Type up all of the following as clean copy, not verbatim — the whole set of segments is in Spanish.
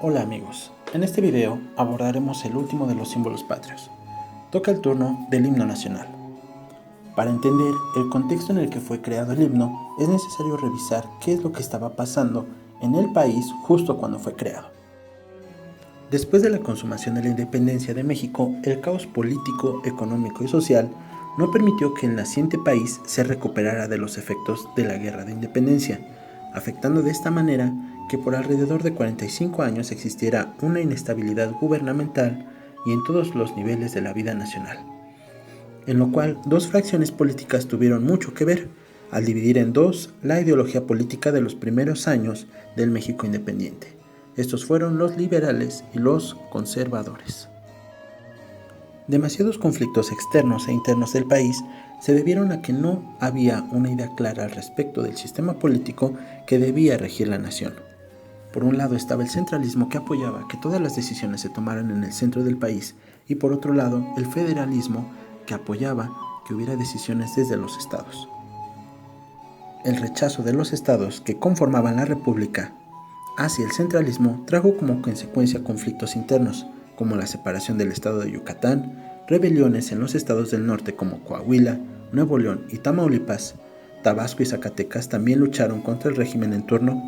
Hola amigos, en este video abordaremos el último de los símbolos patrios. Toca el turno del himno nacional. Para entender el contexto en el que fue creado el himno, es necesario revisar qué es lo que estaba pasando en el país justo cuando fue creado. Después de la consumación de la independencia de México, el caos político, económico y social no permitió que el naciente país se recuperara de los efectos de la guerra de independencia, afectando de esta manera que por alrededor de 45 años existiera una inestabilidad gubernamental y en todos los niveles de la vida nacional, en lo cual dos fracciones políticas tuvieron mucho que ver al dividir en dos la ideología política de los primeros años del México independiente. Estos fueron los liberales y los conservadores. Demasiados conflictos externos e internos del país se debieron a que no había una idea clara al respecto del sistema político que debía regir la nación. Por un lado estaba el centralismo que apoyaba que todas las decisiones se tomaran en el centro del país y por otro lado el federalismo que apoyaba que hubiera decisiones desde los estados. El rechazo de los estados que conformaban la república hacia el centralismo trajo como consecuencia conflictos internos, como la separación del estado de Yucatán, rebeliones en los estados del norte como Coahuila, Nuevo León y Tamaulipas. Tabasco y Zacatecas también lucharon contra el régimen en turno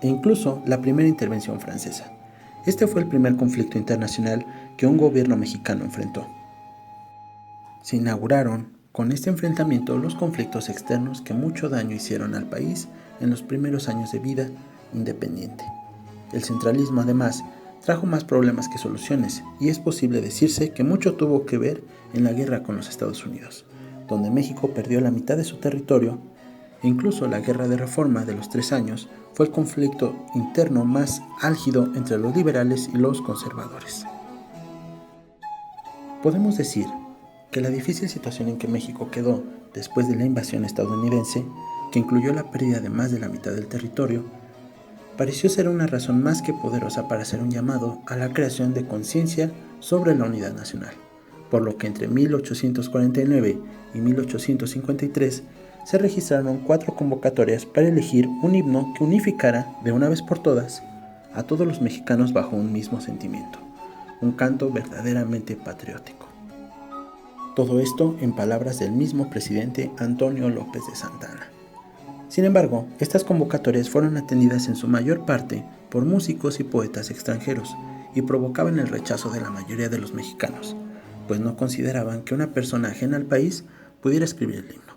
e incluso la primera intervención francesa. Este fue el primer conflicto internacional que un gobierno mexicano enfrentó. Se inauguraron con este enfrentamiento los conflictos externos que mucho daño hicieron al país en los primeros años de vida independiente. El centralismo además trajo más problemas que soluciones y es posible decirse que mucho tuvo que ver en la guerra con los Estados Unidos, donde México perdió la mitad de su territorio e incluso la guerra de reforma de los 3 años fue el conflicto interno más álgido entre los liberales y los conservadores. Podemos decir que la difícil situación en que México quedó después de la invasión estadounidense, que incluyó la pérdida de más de la mitad del territorio, pareció ser una razón más que poderosa para hacer un llamado a la creación de conciencia sobre la unidad nacional, por lo que entre 1849 y 1853 se registraron 4 convocatorias para elegir un himno que unificara de una vez por todas a todos los mexicanos bajo un mismo sentimiento, un canto verdaderamente patriótico. Todo esto en palabras del mismo presidente Antonio López de Santana. Sin embargo, estas convocatorias fueron atendidas en su mayor parte por músicos y poetas extranjeros y provocaban el rechazo de la mayoría de los mexicanos, pues no consideraban que una persona ajena al país pudiera escribir el himno.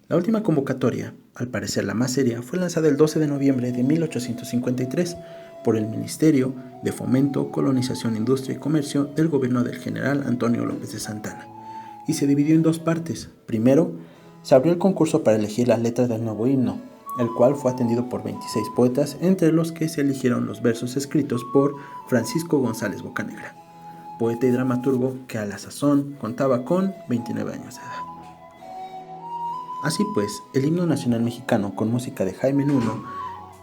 La última convocatoria, al parecer la más seria, fue lanzada el 12 de noviembre de 1853 por el Ministerio de Fomento, Colonización, Industria y Comercio del gobierno del general Antonio López de Santana, y se dividió en 2 partes. Primero, se abrió el concurso para elegir las letras del nuevo himno, el cual fue atendido por 26 poetas, entre los que se eligieron los versos escritos por Francisco González Bocanegra, poeta y dramaturgo que a la sazón contaba con 29 años de edad. Así pues, el himno nacional mexicano con música de Jaime Nuno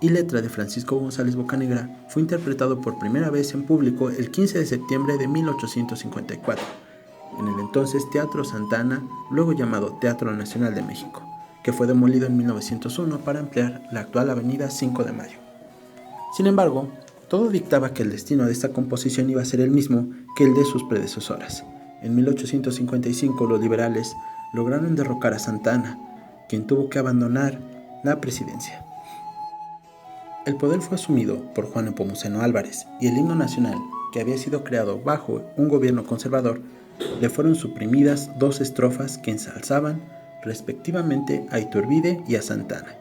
y letra de Francisco González Bocanegra fue interpretado por primera vez en público el 15 de septiembre de 1854, en el entonces Teatro Santana, luego llamado Teatro Nacional de México, que fue demolido en 1901 para ampliar la actual avenida 5 de Mayo. Sin embargo, todo dictaba que el destino de esta composición iba a ser el mismo que el de sus predecesoras. En 1855 los liberales lograron derrocar a Santana, quien tuvo que abandonar la presidencia. El poder fue asumido por Juan Nepomuceno Álvarez y el himno nacional, que había sido creado bajo un gobierno conservador, le fueron suprimidas 2 estrofas que ensalzaban respectivamente a Iturbide y a Santana.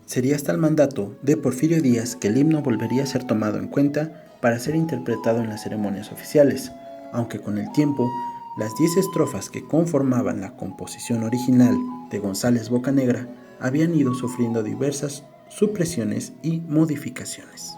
Sería hasta el mandato de Porfirio Díaz que el himno volvería a ser tomado en cuenta para ser interpretado en las ceremonias oficiales, aunque con el tiempo las 10 estrofas que conformaban la composición original de González Bocanegra habían ido sufriendo diversas supresiones y modificaciones.